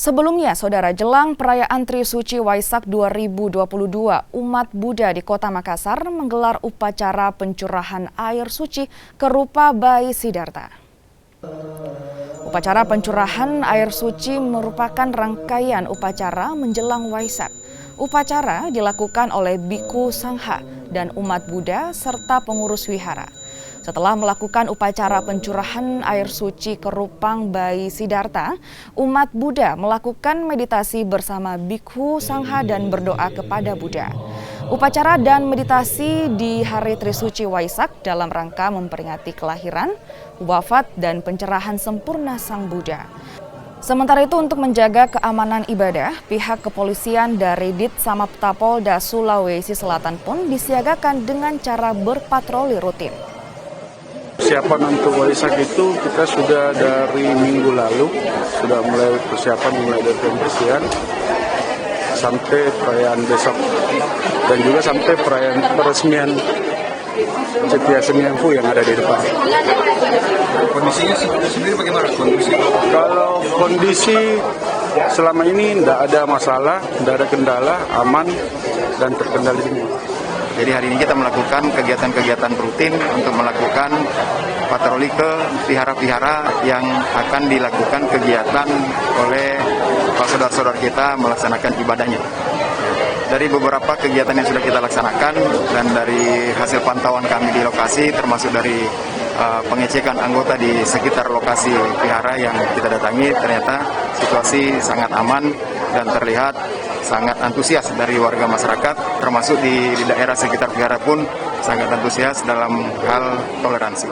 Sebelumnya, saudara, jelang perayaan Trisuci Waisak 2022, umat Buddha di Kota Makassar menggelar upacara pencurahan air suci ke rupa Bayi Siddhartha. Upacara pencurahan air suci merupakan rangkaian upacara menjelang Waisak. Upacara dilakukan oleh Bhikkhu Sangha dan umat Buddha serta pengurus wihara. Setelah melakukan upacara pencurahan air suci ke rupang Bayi Siddhartha, umat Buddha melakukan meditasi bersama Bhikkhu Sangha dan berdoa kepada Buddha. Upacara dan meditasi di hari Trisuci Waisak dalam rangka memperingati kelahiran, wafat, dan pencerahan sempurna Sang Buddha. Sementara itu, untuk menjaga keamanan ibadah, pihak kepolisian dari Ditsamapta Polda Sulawesi Selatan pun disiagakan dengan cara berpatroli rutin. Persiapan untuk Waisak itu kita sudah dari minggu lalu, sudah mulai persiapan mulai dari pembersihan sampai perayaan besok dan juga sampai perayaan peresmian Setia Semiyangku yang ada di depan. Kondisinya sendiri bagaimana kondisi? Kalau kondisi selama ini tidak ada masalah, tidak ada kendala, aman dan terkendali semua. Jadi hari ini kita melakukan kegiatan-kegiatan rutin untuk melakukan patroli ke vihara-vihara yang akan dilakukan kegiatan oleh saudara-saudara kita melaksanakan ibadahnya. Dari beberapa kegiatan yang sudah kita laksanakan dan dari hasil pantauan kami di lokasi, termasuk dari pengecekan anggota di sekitar lokasi vihara yang kita datangi, ternyata situasi sangat aman dan terlihat sangat antusias dari warga masyarakat, termasuk di daerah sekitar vihara pun sangat antusias dalam hal toleransi.